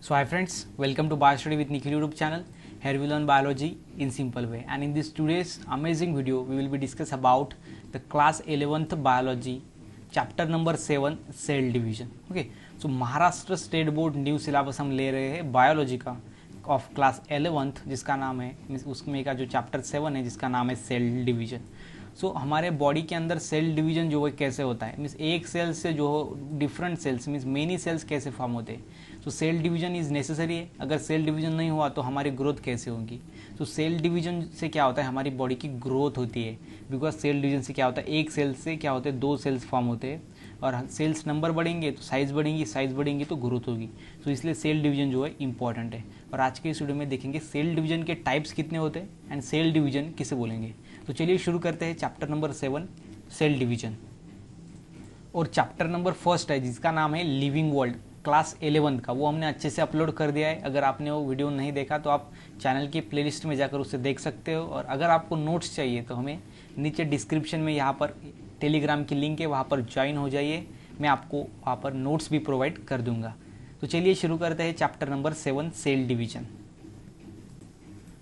So hi friends, welcome to BioStudy with Nikhil YouTube channel. Here we learn biology in simple way, and in this today's amazing video we will be discuss about the class 11th biology chapter number 7 cell division. Okay, so Maharashtra state board new syllabus हम ले रहे हैं biology का of class 11th जिसका नाम है उसमें का जो चैप्टर 7 है जिसका नाम है सेल डिवीजन. सो हमारे बॉडी के अंदर सेल डिवीजन जो है कैसे होता है, मीन्स एक सेल से जो different cells means many cells कैसे फॉर्म होते हैं. So cell division is necessary है. अगर सेल डिवीजन नहीं हुआ तो हमारी ग्रोथ कैसे होगी. तो सेल डिवीजन से क्या होता है, हमारी बॉडी की ग्रोथ होती है. बिकॉज सेल डिवीजन से क्या होता है, एक सेल से क्या होते हैं, दो सेल्स फॉर्म होते हैं और सेल्स नंबर बढ़ेंगे तो साइज बढ़ेंगी, साइज बढ़ेंगी तो ग्रोथ होगी. तो इसलिए सेल डिवीजन जो है इंपॉर्टेंट है. और आज के इस वीडियो में देखेंगे सेल डिवीजन के टाइप्स कितने होते हैं एंड सेल डिवीजन किसे बोलेंगे. तो चलिए शुरू करते हैं चैप्टर नंबर 7 सेल डिवीजन. और चैप्टर नंबर 1 है जिसका नाम है लिविंग वर्ल्ड क्लास 11 का, वो हमने अच्छे से अपलोड कर दिया है. अगर आपने वो वीडियो नहीं देखा तो आप चैनल की प्लेलिस्ट में जाकर उसे देख सकते हो. और अगर आपको नोट्स चाहिए तो हमें नीचे डिस्क्रिप्शन में यहाँ पर टेलीग्राम की लिंक है, वहाँ पर ज्वाइन हो जाइए. मैं आपको वहाँ पर नोट्स भी प्रोवाइड कर दूंगा. तो चलिए शुरू करते हैं chapter number 7 cell division.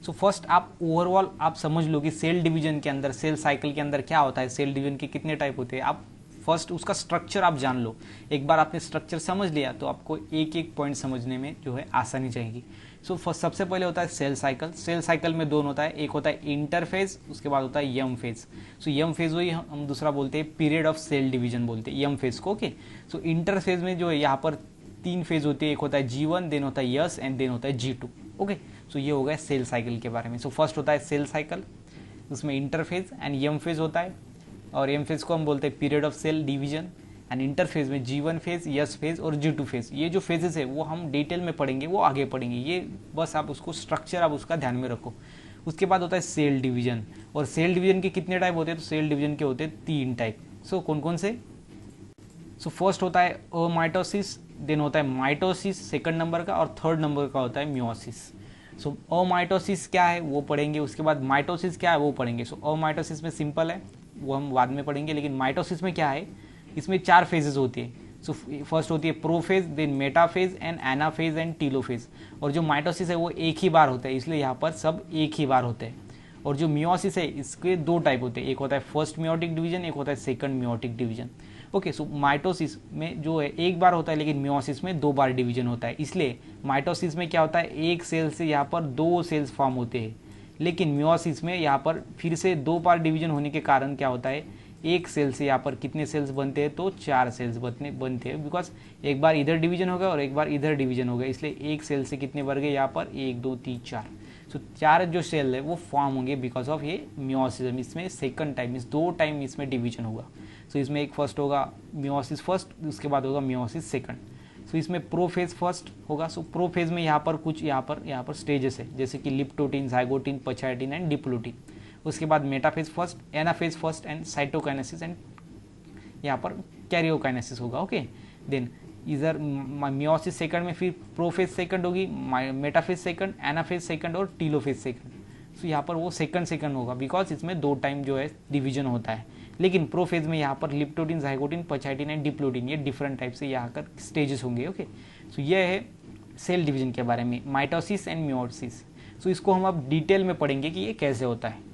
So first आप ओवरऑल आप समझ लो कि सेल डिवीजन के अंदर, सेल साइकिल के अंदर क्या होता है, सेल डिवीजन के कितने टाइप होते हैं. आप फर्स्ट उसका स्ट्रक्चर आप जान लो. एक बार आपने स्ट्रक्चर समझ लिया तो आपको एक एक पॉइंट समझने में जो है आसानी जाएगी. सो सबसे पहले होता है सेल साइकिल. सेल साइकिल में दोनों होता है, एक होता है इंटरफेज, उसके बाद होता है यम फेज. सो यम फेज वही हम दूसरा बोलते हैं पीरियड ऑफ सेल डिवीजन बोलते हैं यम फेज को. ओके, सो इंटरफेज में जो है यहाँ पर 3 फेज होते हैं, एक होता है G1, देन होता है यस एंड देन होता है G2. ओके, सो ये हो गया सेल साइकिल के बारे में. सो फर्स्ट होता है सेल साइकिल, उसमें इंटरफेज एंड यम फेज होता है. और एम फेज को हम बोलते हैं period of cell division. And interphase में G1 फेज, यस फेज और G2 फेज. ये जो फेजेस है वो हम डिटेल में पढ़ेंगे, वो आगे पढ़ेंगे. ये बस आप उसको स्ट्रक्चर आप उसका ध्यान में रखो. उसके बाद होता है सेल डिवीजन. और सेल डिवीजन के कितने टाइप होते हैं, तो सेल डिवीजन के होते हैं 3 टाइप. सो कौन कौन से. सो फर्स्ट होता है अमाइटोसिस, देन होता है माइटोसिस सेकंड नंबर का, और थर्ड नंबर का होता है मियोसिस. सो अमाइटोसिस क्या है वो पढ़ेंगे, उसके बाद माइटोसिस क्या है वो पढ़ेंगे. सो अमाइटोसिस में सिंपल है, वो हम बाद में पढ़ेंगे. लेकिन माइटोसिस में क्या है, इसमें 4 फेजेस होती है. सो फर्स्ट होती है prophase, then metaphase and anaphase and telophase. और जो माइटोसिस है वो एक ही बार होता है, इसलिए यहाँ पर सब एक ही बार होते हैं. और जो मियोसिस है इसके 2 टाइप होते हैं, एक होता है फर्स्ट मियोटिक डिवीजन, एक होता है सेकंड मियोटिक डिवीजन. ओके, सो माइटोसिस में जो है एक बार होता है, लेकिन मियोसिस में 2 बार डिवीजन होता है. इसलिए माइटोसिस में क्या होता है, एक सेल से यहाँ पर 2 सेल्स फॉर्म होते हैं. लेकिन मियोसिस में यहाँ पर फिर से 2 बार डिवीजन होने के कारण क्या होता है, एक सेल से यहाँ पर कितने सेल्स बनते हैं, तो 4 सेल्स बनते हैं. बिकॉज एक बार इधर डिवीजन हो गया और एक बार इधर डिवीजन हो गया, इसलिए एक सेल से कितने बन गए यहाँ पर 1 2 3 4. सो 4 जो सेल है वो फॉर्म होंगे बिकॉज ऑफ ये मियोसिस. इसमें सेकंड टाइम मीन्स 2 टाइम इसमें डिवीजन होगा. सो इसमें एक फर्स्ट होगा मियोसिस फर्स्ट, उसके बाद होगा मियोसिस सेकंड. सो इसमें प्रोफेज फर्स्ट होगा. सो प्रोफेज में यहाँ पर कुछ यहाँ पर स्टेजेस है, जैसे कि लिप्टोटिन, जाइगोटिन, पछाइटिन एंड डिप्लोटिन. उसके बाद metaphase first, anaphase first and cytokinesis and यहाँ पर कैरियोकाइनेसिस होगा. ओके, देन इधर मियोसिस सेकंड में फिर प्रोफेज सेकंड होगी, मेटाफेज सेकंड, एनाफेज सेकंड और टीलोफेज सेकंड. सो यहाँ पर वो सेकंड होगा बिकॉज इसमें 2 टाइम जो है डिवीजन होता है. लेकिन प्रोफेज में यहाँ पर लिप्टोटिन, जाइगोटिन, पछाइटिन एंड डिप्लोटिन, ये डिफरेंट टाइप से यहाँ कर स्टेजेस होंगे. ओके, सो ये है सेल डिवीजन के बारे में, माइटोसिस एंड मियोसिस. सो इसको हम अब डिटेल में पढ़ेंगे कि ये कैसे होता है.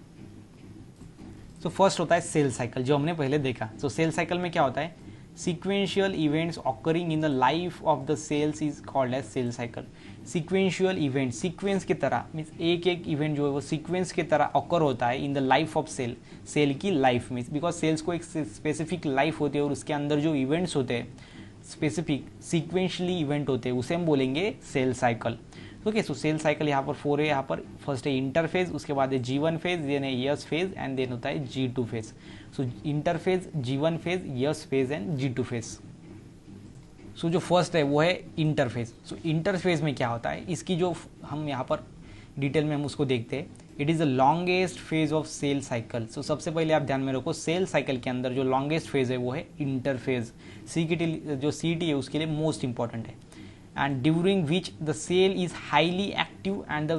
सो फर्स्ट होता है सेल साइकिल, जो हमने पहले देखा. सो सेल साइकिल में क्या होता है, sequential events occurring in the life of the cells is called as cell cycle. Sequential event, sequence की तरह मीन्स एक एक इवेंट जो है वो सीक्वेंस की तरह ऑकर होता है in the life of cell, cell की लाइफ में. बिकॉज सेल्स को एक स्पेसिफिक लाइफ होती है और उसके अंदर जो इवेंट्स होते हैं स्पेसिफिक सीक्वेंशली इवेंट होते हैं, उसे हम बोलेंगे सेल साइकिल. ओके, सो सेल साइकिल यहाँ पर 4 है. यहाँ पर फर्स्ट है इंटरफेज, उसके बाद है G1 फेज, देन है यस फेज एंड देन होता है G2 phase. So interphase, G1 phase, S phase and G2 phase. So जो फर्स्ट है वो है इंटरफेज. सो इंटरफेज में क्या होता है, इसकी जो हम यहाँ पर डिटेल में हम उसको देखते हैं. It is the longest phase of cell cycle. So सबसे पहले आप ध्यान में रखो, सेल साइकिल के अंदर जो लॉन्गेस्ट फेज है वो है इंटरफेज. जो CT है उसके लिए मोस्ट इंपॉर्टेंट है. and during which the cell is highly active and the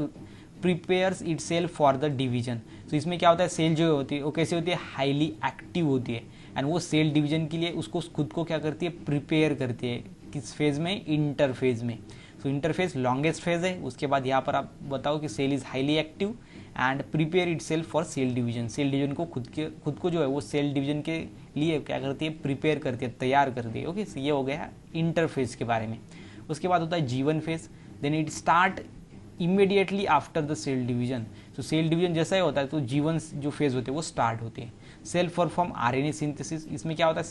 prepares itself for the division. So इसमें क्या होता है, सेल जो होती है वो कैसे होती है, हाईली एक्टिव होती है एंड वो सेल डिवीजन के लिए उसको खुद को क्या करती है, प्रिपेयर करती है. किस फेज में, इंटरफेज में. सो इंटरफेज लॉन्गेस्ट फेज है। उसके बाद यहाँ पर आप बताओ कि cell is highly active and prepare itself for cell division. Cell division को खुद को जो है वो सेल डिवीजन के लिए क्या करती है, प्रिपेयर करती है, तैयार करती है। ओके, ये हो गया इंटरफेज के बारे में। उसके बाद होता है G1 phase, then it start immediately after the cell division. तो सेल डिवीजन जैसा ही होता है तो G1 जो फेज होते हैं वो स्टार्ट होते हैं। सेल परफॉर्म RNA सिंथेसिस, इसमें क्या होता है,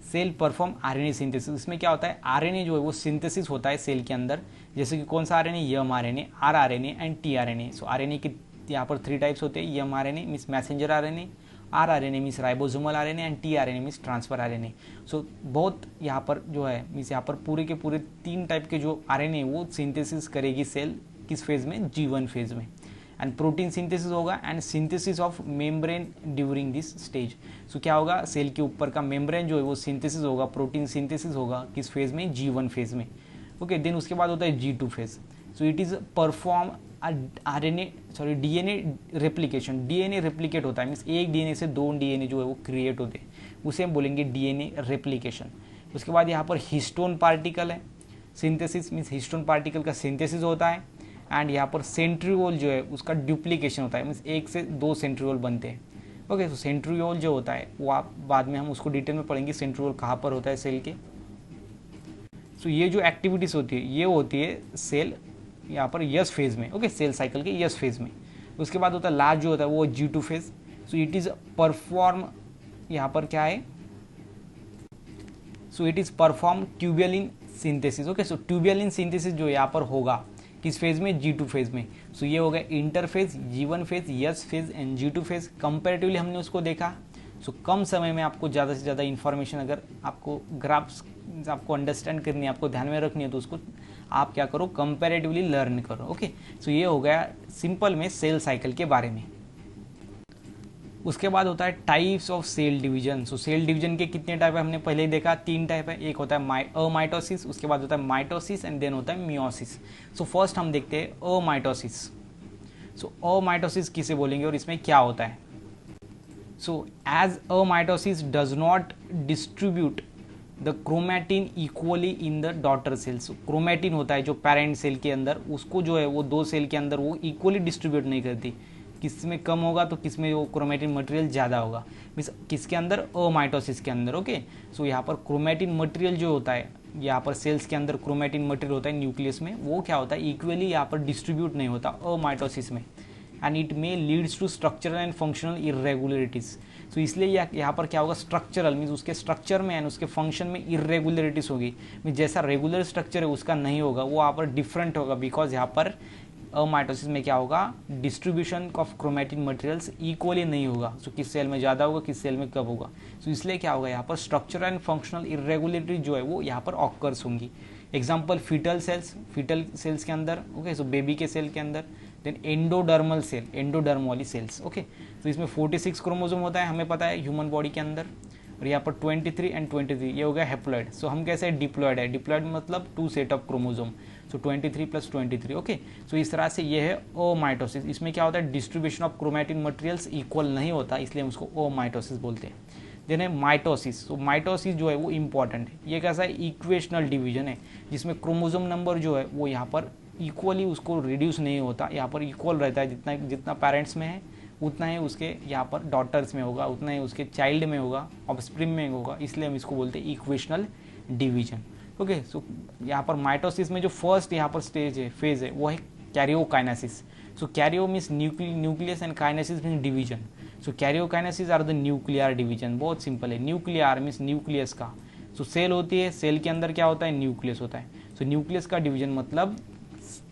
सेल परफॉर्म RNA सिंथेसिस। इसमें क्या होता है, RNA जो है वो सिंथेसिस होता है सेल के अंदर, जैसे कि कौन सा RNA, mRNA, rRNA and tRNA। So RNA के यहाँ पर 3 टाइप्स होते हैं, mRNA means messenger RNA, rRNA means ribosomal RNA and tRNA means transfer RNA। सो बहुत यहाँ पर जो है मीन्स यहाँ पर पूरे के पूरे 3 टाइप के जो RNA वो सिंथेसिस करेगी सेल किस फेज में, G1 फेज में। एंड प्रोटीन सिंथेसिस होगा and synthesis of membrane during this stage. So क्या होगा, सेल के ऊपर का मेम्ब्रेन जो है वो सिंथेसिस होगा, प्रोटीन सिंथेसिस होगा किस फेज में, G1 फेज में। ओके, देन उसके बाद होता है G2 phase. So it is perform DNA replication. DNA replicate होता है मीन्स एक DNA से 2 DNA जो है वो क्रिएट होते हैं, उसे हम बोलेंगे DNA रेप्लिकेशन। उसके बाद यहाँ पर हिस्टोन पार्टिकल है, सिंथेसिस मीन्स हिस्टोन पार्टिकल का सिंथेसिस होता है। एंड यहाँ पर सेंट्रियोल जो है उसका डुप्लीकेशन होता है मीन्स 1 से 2 सेंट्रियोल बनते हैं। ओके, तो सेंट्रियोल जो होता है वो आप बाद में हम उसको डिटेल में पढ़ेंगे, सेंट्रियोल कहाँ पर होता है सेल के। सो ये जो एक्टिविटीज़ होती है ये होती है सेल यहाँ पर यस फेज में। ओके, सेल साइकिल के यस फेज में। उसके बाद होता है लास्ट जो होता है वो G2 phase. So it is perform, यहाँ पर क्या है, so it is perform tubulin synthesis. Okay, so tubulin synthesis जो यहाँ पर होगा किस फेज में, G2 फेज में। सो ये हो गया interphase, G1 phase, S phase and G2 phase. Comparatively हमने उसको देखा। सो कम समय में आपको ज़्यादा से ज़्यादा इन्फॉर्मेशन अगर आपको ग्राफ्स आपको अंडरस्टैंड करनी है, आपको ध्यान में रखनी है, तो उसको आप क्या करो, कंपैरेटिवली लर्न करो। ओके, सो ये हो गया सिंपल में सेल साइकिल के बारे में। उसके बाद होता है types of cell division. So cell division के कितने टाइप है हमने पहले ही देखा, 3 टाइप है। एक होता है अमाइटोसिस, उसके बाद होता है माइटोसिस एंड देन होता है मियोसिस। सो फर्स्ट हम देखते हैं अमाइटोसिस। सो अमाइटोसिस किसे बोलेंगे और इसमें क्या होता है। So as amitosis does not distribute the chromatin equally in the daughter cells. Chromatin होता है जो पेरेंट सेल के अंदर, उसको जो है वो 2 सेल के अंदर वो इक्वली डिस्ट्रीब्यूट नहीं करती, किस में कम होगा तो किस में वो क्रोमैटिन मटेरियल ज़्यादा होगा, मीन्स किसके अंदर, अमाइटोसिस के अंदर। ओके, सो यहाँ पर क्रोमैटिन मटेरियल जो होता है, यहाँ पर सेल्स के अंदर क्रोमैटिन मटेरियल होता है न्यूक्लियस में, वो क्या होता है, इक्वली यहाँ पर डिस्ट्रीब्यूट नहीं होता अमाइटोसिस में। And it may leads to structural and functional irregularities. So इसलिए यहाँ पर क्या होगा, स्ट्रक्चरल मीन्स उसके स्ट्रक्चर में एंड उसके फंक्शन में इरेगुलरिटीज़ होगी, मीन्स जैसा रेगुलर स्ट्रक्चर है उसका नहीं होगा, वो यहाँ पर डिफरेंट होगा। बिकॉज यहाँ पर अमाइटोसिस में क्या होगा, distribution of chromatin materials equally नहीं होगा। सो किस सेल में ज़्यादा होगा, किस सेल में कम होगा। सो इसलिए क्या होगा, यहाँ पर स्ट्रक्चरल एंड फंक्शनल इरेगुलरिटी जो है वो यहाँ पर ऑकर्स होंगी। एग्जाम्पल फीटल सेल्स के अंदर। ओके, सो बेबी के सेल के अंदर। देन एंडोडर्मल सेल, एंडोडर्म वाली सेल्स। ओके, तो इसमें 46 क्रोमोसोम होता है, हमें पता है ह्यूमन बॉडी के अंदर। और यहाँ पर 23 एंड 23 ये हो गया हेप्लॉइड। सो हम कैसे, डिप्लॉइड है, डिप्लॉइड मतलब 2 set of chromosome. So 23 + 23। Okay, so इस तरह से ये है अमाइटोसिस। इसमें क्या होता है, distribution of chromatin materials equal नहीं होता, इसलिए हम उसको अमाइटोसिस बोलते हैं। देन है माइटोसिस। तो माइटोसिस जो है वो इंपॉर्टेंट है, ये कैसा है, इक्वेशनल डिवीजन है, जिसमें क्रोमोसोम नंबर जो है वो यहाँ पर इक्वली उसको रिड्यूस नहीं होता, यहाँ पर इक्वल रहता है, जितना पेरेंट्स में है उतना ही उसके यहाँ पर डॉटर्स में होगा, उतना ही उसके चाइल्ड में होगा, ऑफस्प्रिंग में होगा, इसलिए हम इसको बोलते हैं इक्वेशनल डिवीजन। ओके, सो यहाँ पर माइटोसिस में जो फर्स्ट यहाँ पर स्टेज है, फेज है, वो है karyokinesis. So karyo means nucleus and kinesis means division. So karyokinesis are the nuclear division. बहुत सिंपल है, न्यूक्लियर मीन्स न्यूक्लियस का। सो सेल होती है, सेल के अंदर क्या होता है, न्यूक्लियस होता है। सो न्यूक्लियस का डिवीजन मतलब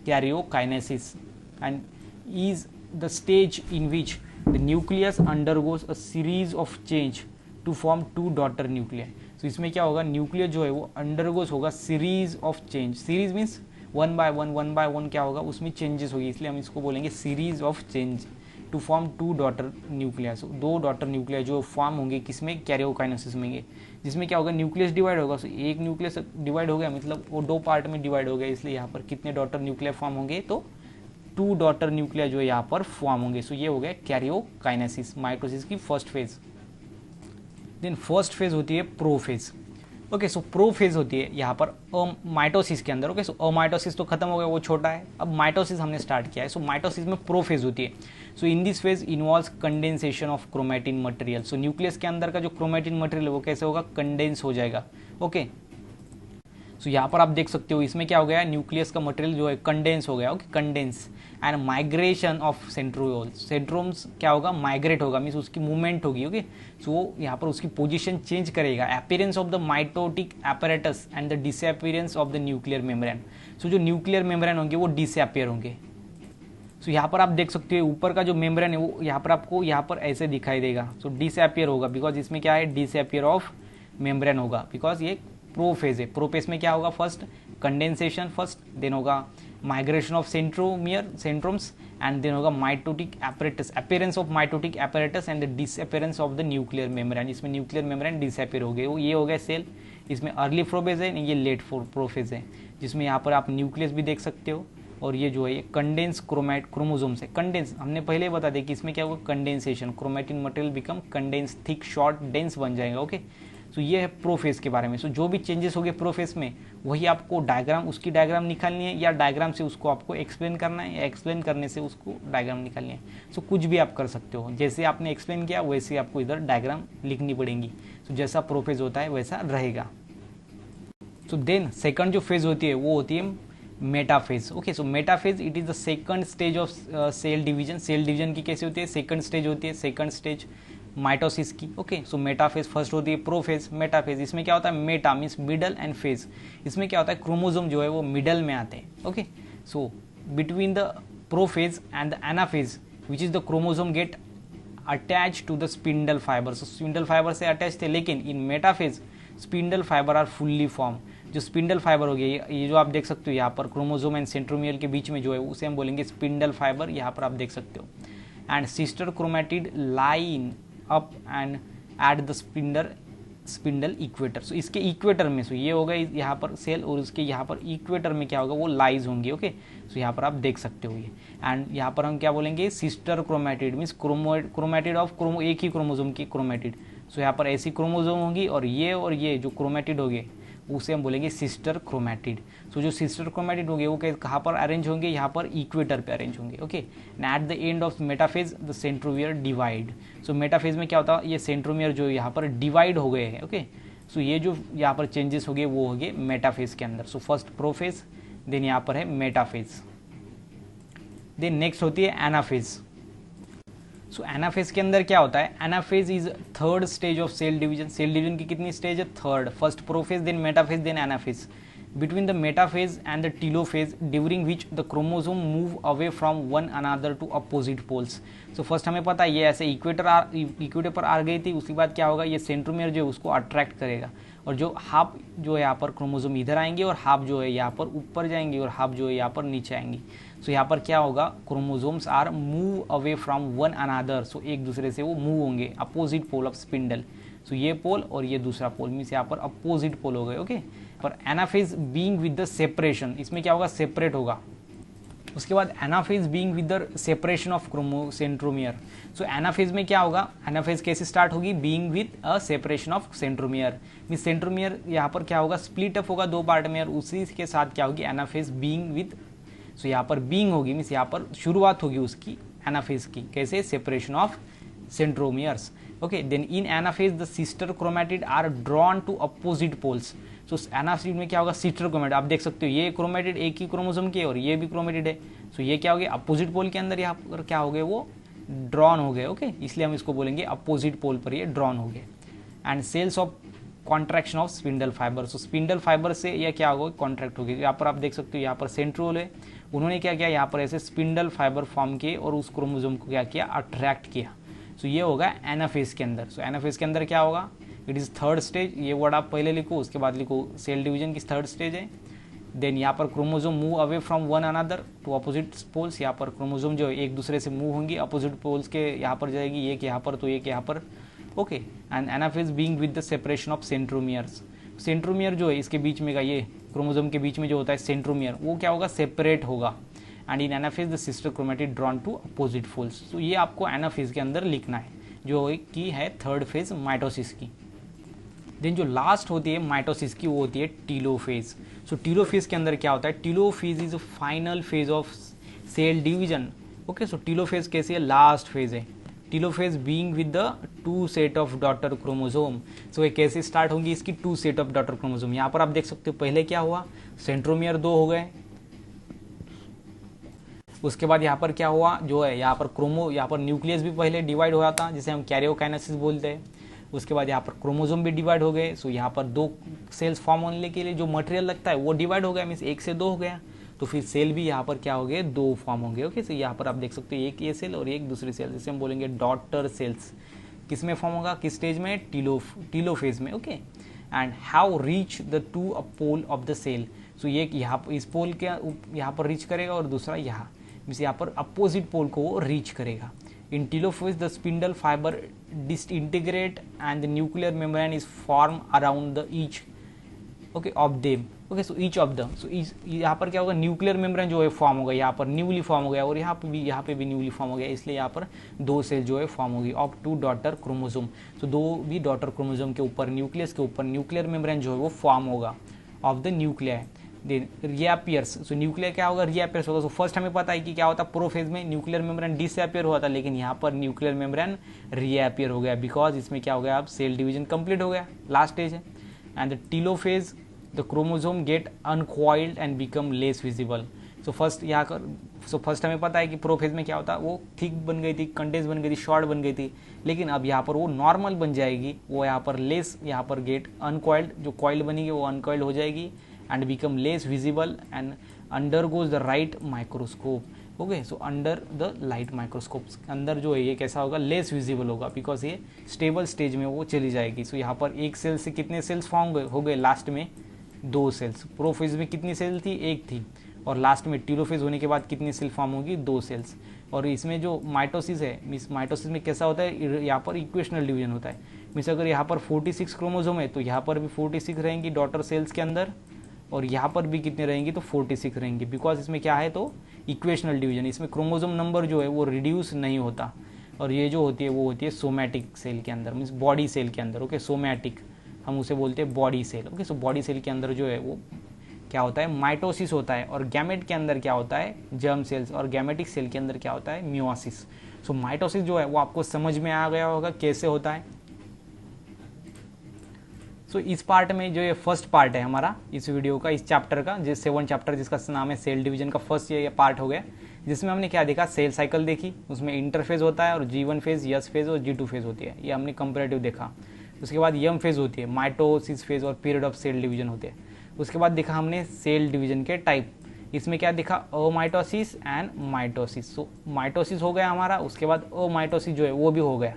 karyokinesis and is the stage in which the nucleus undergoes a series of change to form 2 daughter nuclei। so इसमें क्या होगा, न्यूक्लियस जो है वो अंडरगोस होगा series of change. Series means 1 by 1 क्या होगा, उसमें चेंजेस होगी, इसलिए हम इसको बोलेंगे series of change to form 2 daughter nuclei. So 2 daughter nuclei जो फॉर्म होंगे किसमें, कैरियोकाइनेसिस में, जिसमें क्या होगा, न्यूक्लियस डिवाइड होगा। सो एक न्यूक्लियस डिवाइड हो गया मतलब वो 2 पार्ट में डिवाइड हो गया, इसलिए यहाँ पर कितने डॉटर न्यूक्लिया फॉर्म होंगे, तो 2 डॉटर न्यूक्लिया जो यहाँ पर फॉर्म होंगे। सो ये हो गया कैरियोकाइनेसिस, माइटोसिस की first phase. Then first phase होती है prophase. Okay. So prophase होती है यहाँ पर माइटोसिस के अंदर। ओके। सो अमाइटोसिस तो खत्म हो गया, वो छोटा है, अब माइटोसिस हमने स्टार्ट किया है। सो माइटोसिस में प्रो फेज होती है। So in this phase involves condensation of chromatin material. So nucleus के अंदर का जो क्रोमैटिन मटेरियल है वो कैसे होगा, कंडेंस हो जाएगा। ओके। सो यहाँ पर आप देख सकते हो इसमें क्या हो गया, न्यूक्लियस का मटेरियल जो है कंडेंस हो गया। Okay, condense and migration of centrioles. Centrioles क्या होगा, माइग्रेट होगा, मीन्स उसकी मूवमेंट होगी। ओके। सो यहाँ पर उसकी पोजीशन चेंज करेगा। Appearance of the mitotic apparatus and the disappearance of the nuclear membrane. So जो न्यूक्लियर मेम्ब्रेन होंगे वो डिसअपीयर होंगे। सो यहाँ पर आप देख सकते हो ऊपर का जो मेम्ब्रेन है वो यहाँ पर आपको यहाँ पर ऐसे दिखाई देगा। सो डिसअपीयर होगा, बिकॉज इसमें क्या है, डिसअपीयर ऑफ मेम्ब्रेन होगा, बिकॉज ये प्रो फेज है। प्रो फेज में क्या होगा, फर्स्ट कंडेंसेशन फर्स्ट, देन होगा माइग्रेशन ऑफ सेंट्रोम्स एंड देन होगा mitotic apparatus, appearance of mitotic apparatus and the disappearance of the nuclear membrane. इसमें न्यूक्लियर मेम्ब्रेन डिसअपीयर हो गए, वो ये हो गया सेल। इसमें अर्ली प्रोफेज है, ये लेट प्रोफेज है, जिसमें यहाँ पर आप न्यूक्लियस भी देख सकते हो। और ये जो है ये कंडेंस क्रोमोजोम से कंडेंस, हमने पहले बता दें कि इसमें क्या होगा, condensation, chromatin material become condense, thick short dense बन जाएगा। ओके। सो ये है प्रोफेज के बारे में। सो जो भी चेंजेस हो गए प्रोफेज में, वही आपको डायग्राम, उसकी डायग्राम निकालनी है, या डायग्राम से उसको आपको एक्सप्लेन करना है, या एक्सप्लेन करने से उसको डायग्राम निकालनी है। सो कुछ भी आप कर सकते हो, जैसे आपने एक्सप्लेन किया वैसे आपको इधर डायग्राम लिखनी पड़ेंगी। सो जैसा प्रोफेज होता है वैसा रहेगा। सो देन सेकंड जो फेज होती है वो होती है metaphase. Okay. So metaphase it is the second stage of cell division. Cell division की कैसे होती है, सेकंड स्टेज होती है, सेकंड स्टेज माइटोसिस की। ओके। सो मेटाफेज फर्स्ट होती है प्रोफेज, मेटाफेज। इसमें क्या होता है, meta means middle and phase. इसमें क्या होता है, क्रोमोजोम जो है वो मिडल में आते हैं। Okay. So between the prophase and the anaphase which is the chromosome get attach to the spindle fibre. So spindle fibre से अटैच थे, लेकिन in metaphase spindle fibre are fully form. जो स्पिंडल फाइबर हो गया, ये जो आप देख सकते हो यहाँ पर क्रोमोजोम एंड सेंट्रोमियर के बीच में जो है उसे हम बोलेंगे स्पिंडल फाइबर। यहाँ पर आप देख सकते हो। And sister chromatid line up and at the spindle equator. So इसके इक्वेटर में, सो ये होगा यहाँ पर सेल, और उसके यहाँ पर इक्वेटर में क्या होगा, वो लाइज होंगे। ओके। सो यहाँ पर आप देख सकते हो ये। एंड यहाँ पर हम क्या बोलेंगे, sister chromatid means chromatid of एक ही क्रोमोजोम की क्रोमैटिड। सो यहाँ पर ऐसी क्रोमोजोम होगी, और ये जो क्रोमैटिड होंगे उसे हम बोलेंगे सिस्टर क्रोमैटिड। सो जो सिस्टर क्रोमैटिड होंगे वो कहाँ पर अरेंज होंगे, यहाँ पर इक्वेटर पे अरेंज होंगे। Okay. And at the end of metaphase the centromere divide. So metaphase में क्या होता है, ये सेंट्रोमियर जो यहाँ पर डिवाइड हो गए हैं। ओके। सो ये जो यहाँ पर चेंजेस हो गए वो हो गए मेटाफेज के अंदर। सो फर्स्ट प्रोफेज, देन यहाँ पर है मेटाफेज, देन नेक्स्ट होती है एनाफेज। सो एनाफेज के अंदर क्या होता है, anaphase is third stage of cell division. Cell division की कितनी स्टेज है, third. First prophase, then metaphase, then anaphase. Between the metaphase and the telophase during which the chromosome move away from one another to opposite poles. So first हमें पता है ये ऐसे equator पर आ गई थी, उसके बाद क्या होगा, ये सेंट्रोमियर जो है उसको अट्रैक्ट करेगा, और जो हाफ जो है यहाँ पर क्रोमोजोम इधर आएंगे, और हाफ जो है यहाँ पर ऊपर जाएंगे, और हाफ जो है यहाँ पर नीचे आएंगी। सो यहाँ पर क्या होगा, chromosomes are move away from one another. So एक दूसरे से वो मूव होंगे, opposite pole of spindle. So ये पोल और ये दूसरा पोल मीन्स यहाँ पर अपोजिट पोल हो गए। ओके। पर anaphase being with the separation, इसमें क्या होगा, सेपरेट होगा। उसके बाद anaphase being with the separation of centromere. So anaphase में क्या होगा, एनाफेज कैसे स्टार्ट होगी, being with a separation of centromere. Means centromere यहाँ पर क्या होगा, स्प्लिट अप होगा दो पार्ट में, और उसी के साथ क्या होगी, एनाफेज बीइंग विद। सो यहाँ पर बीइंग होगी मीन्स यहाँ पर शुरुआत होगी उसकी एनाफेज की, कैसे, separation of centromeres. Okay. Then in anaphase the sister chromatid are drawn to opposite poles. So anaphase में क्या होगा, सिस्टर क्रोमैटिड, आप देख सकते हो ये क्रोमैटिड एक ही क्रोमोसोम की है, और ये भी क्रोमैटिड है। सो ये क्या हो गया, अपोजिट पोल के अंदर यहाँ पर क्या हो गए, वो ड्रॉन हो गए। ओके। इसलिए हम इसको बोलेंगे अपोजिट पोल पर ये ड्रॉन हो गए। And cells of contraction of spindle fibre. So spindle fibre से यह क्या होगा, कॉन्ट्रैक्ट होगी। यहाँ पर आप देख सकते हो यहाँ पर सेंट्रोल है, उन्होंने क्या किया, यहाँ पर ऐसे स्पिंडल फाइबर फॉर्म किए और उस क्रोमोसोम को क्या किया, अट्रैक्ट किया। सो ये होगा एनाफेज के अंदर। सो एनाफेज के अंदर क्या होगा, इट इज़ थर्ड स्टेज। ये वर्ड आप पहले लिखो, उसके बाद लिखो सेल डिवीजन की थर्ड स्टेज है। देन यहाँ पर chromosome move away from one another to opposite poles. यहाँ पर क्रोमोजोम जो है एक दूसरे से मूव होंगी, अपोजिट पोल्स के यहाँ पर जाएगी, एक यहाँ पर तो एक यहाँ पर। Okay. And anaphase being with the separation of centromeres. Centromere जो है इसके बीच में का, ये क्रोमोजोम के बीच में जो होता है सेंट्रोमियर, वो क्या होगा, सेपरेट होगा। And in anaphase the sister chromatid drawn to opposite poles. तो ये आपको एनाफेज के अंदर लिखना है, जो कि है थर्ड फेज माइटोसिस की। देन जो लास्ट होती है माइटोसिस की वो होती है टीलोफेज। सो टीलोफेज के अंदर क्या होता है, telophase is final phase of cell division. Okay, so telophase कैसी है, लास्ट फेज है। Telophase being with the 2 set of daughter chromosome. So ये कैसे स्टार्ट होंगी, इसकी 2 सेट ऑफ डॉटर क्रोमोसोम। यहाँ पर आप देख सकते हो पहले क्या हुआ, सेंट्रोमियर 2 हो गए, उसके बाद यहाँ पर क्या हुआ, जो है यहाँ पर यहाँ पर न्यूक्लियस भी पहले डिवाइड हुआ था जिसे हम कैरियोकाइनेसिस बोलते हैं। उसके बाद यहाँ पर क्रोमोसोम भी डिवाइड हो गए। सो यहाँ पर 2 सेल्स फॉर्म होने के लिए जो मटेरियल लगता है वो डिवाइड हो गया, मीन्स 1 से 2 हो गया। तो फिर सेल भी यहाँ पर क्या हो गए, 2 फॉर्म होंगे। ओके, सो यहाँ पर आप देख सकते हो एक ये सेल और एक दूसरी सेल, जिसे हम बोलेंगे डॉटर सेल्स। किस में फॉर्म होगा, किस स्टेज में, टीलोफेज में। Okay, and how reach the 2 pole of the cell. So ये यहाँ इस पोल के यहाँ पर रीच करेगा और दूसरा यहाँ, मीन्स यहाँ पर अपोजिट पोल को वो रीच करेगा। In telophase, the spindle fiber disintegrate and the nuclear membrane is formed around the each of them. Okay, so each of them. So यहाँ पर क्या होगा, न्यूक्लियर मेम्ब्रेन जो है फॉर्म होगा, यहाँ पर न्यूली फॉर्म हो गया और यहाँ पे भी न्यूली फॉर्म हो गया, इसलिए यहाँ पर 2 सेल जो है फॉर्म होगी ऑफ 2 डॉटर क्रोमोसोम। तो 2 भी डॉटर क्रोमोसोम के ऊपर, न्यूक्लियस के ऊपर न्यूक्लियर मेम्ब्रेन जो है वो फॉर्म होगा of the nuclear. Then reappears. So nuclear क्या होगा, रीअपियर्स होगा। सो फर्स्ट हमें पता है कि क्या होता है, प्रोफेज में न्यूक्लियर मेम्ब्रेन डिसअपियर हुआ था, लेकिन यहाँ पर न्यूक्लियर मेम्ब्रेन रीअपियर हो गया, बिकॉज इसमें क्या हो गया, अब सेल डिवीजन कंप्लीट हो गया, लास्ट स्टेज है। And the telophase, the chromosome get uncoiled and become less visible. So first हमें पता है कि प्रोफेज में क्या होता है, वो थिक बन गई थी, कंडेंस बन गई थी, शॉर्ट बन गई थी, लेकिन अब यहाँ पर वो नॉर्मल बन जाएगी, वो यहाँ पर लेस, यहाँ पर गेट अनकॉइल्ड, जो कॉइल्ड बनेगी वो अनकॉइल्ड हो जाएगी and become less visible and undergoes the right microscope। Okay, so under the light microscope अंदर जो है ये कैसा होगा, लेस विजिबल होगा, बिकॉज ये स्टेबल स्टेज में वो चली जाएगी। सो यहाँ पर एक सेल से कितने सेल्स फॉर्म हो गए, लास्ट में 2 सेल्स। प्रोफेज में कितनी सेल थी, 1 थी, और लास्ट में टीलोफेज होने के बाद कितनी सेल फॉर्म होगी, 2 सेल्स। और इसमें जो माइटोसिस है, मीन्स माइटोसिस में कैसा होता है, यहाँ पर इक्वेशनल डिवीजन होता है। मीन्स अगर यहाँ पर 46 क्रोमोसोम है तो यहाँ पर भी 46 रहेंगी डॉटर सेल्स के अंदर, और यहाँ पर भी कितने रहेंगी, तो 46 रहेंगी, बिकॉज इसमें क्या है, तो इक्वेशनल डिवीजन, इसमें क्रोमोसोम नंबर जो है वो रिड्यूस नहीं होता। और ये जो होती है वो होती है सोमैटिक सेल के अंदर, मीन्स बॉडी सेल के अंदर। ओके, सोमैटिक हम उसे बोलते हैं body cell. Okay, so body cell के अंदर जो है वो क्या होता है, माइटोसिस होता है, और गैमेट के अंदर क्या होता है, जर्म सेल्स, और गैमेटिक सेल के अंदर क्या होता है, मियोसिस। सो माइटोसिस जो है वो आपको समझ में आ गया होगा कैसे होता है। सो इस पार्ट में जो ये फर्स्ट पार्ट है हमारा इस वीडियो का, इस चैप्टर का, जो 7 चैप्टर जिसका नाम है सेल डिवीजन का, फर्स्ट ये पार्ट हो गया, जिसमें हमने क्या देखा, सेल साइकिल देखी, उसमें इंटरफेज होता है और G1 फेज, S फेज और G2 फेज होती है, ये हमने कंपेरेटिव देखा। उसके बाद M फेज होती है, माइटोसिस फेज और पीरियड ऑफ सेल डिवीजन होते हैं। उसके बाद देखा हमने सेल डिवीजन के टाइप, इसमें क्या देखा, अमाइटोसिस एंड माइटोसिस। सो माइटोसिस हो गया हमारा, उसके बाद अमाइटोसिस जो है वो भी हो गया।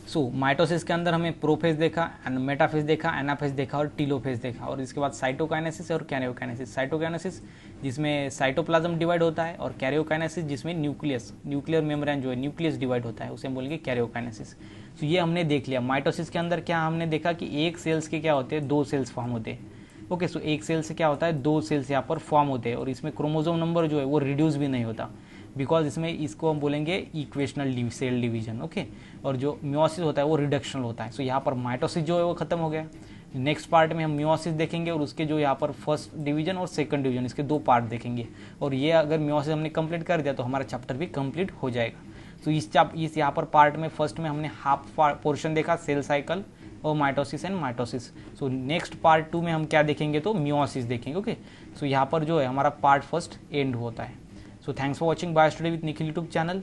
सो माइटोसिस के अंदर हमें प्रोफेज देखा, एंड मेटाफेज देखा, एनाफेज देखा और टीलोफेज देखा, और इसके बाद साइटोकाइनेसिस और कैरियोकाइनेसिस। साइटोकाइनेसिस जिसमें साइटोप्लाज्म डिवाइड होता है, और कैरियोकाइनेसिस जिसमें न्यूक्लियर मेम्ब्रेन जो है न्यूक्लियस डिवाइड होता है, उसे हम बोलेंगे कैरियोकाइनेसिस। तो ये हमने देख लिया। माइटोसिस के अंदर क्या हमने देखा कि एक सेल्स के क्या होते हैं, 2 सेल्स फॉर्म होते हैं। ओके, सो एक सेल से क्या होता है, 2 सेल्स यहाँ पर फॉर्म होते हैं, और इसमें क्रोमोसोम नंबर जो है वो रिड्यूस भी नहीं होता, बिकॉज इसमें इसको हम बोलेंगे इक्वेशनल सेल डिवीजन। ओके, और जो मियोसिस होता है वो रिडक्शनल होता है। सो यहाँ पर माइटोसिस जो है वो खत्म हो गया। नेक्स्ट पार्ट में हम मियोसिस देखेंगे, और उसके जो यहाँ पर फर्स्ट डिवीजन और सेकंड डिवीजन, इसके 2 पार्ट देखेंगे, और ये अगर मियोसिस हमने कंप्लीट कर दिया तो हमारा चैप्टर भी कंप्लीट हो जाएगा। तो इस यहाँ पर पार्ट में फर्स्ट में हमने हाफ पोर्शन देखा, सेल साइकिल और mitosis and mitosis. So next part 2 में हम क्या देखेंगे, तो मियोसिस देखेंगे। ओके, सो यहाँ पर जो है हमारा पार्ट फर्स्ट एंड होता है। So thanks for watching BioStudy with Nikhil YouTube channel.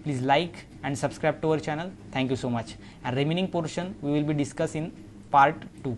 Please like and subscribe to our channel. Thank you so much. And remaining portion we will be discussing in part 2.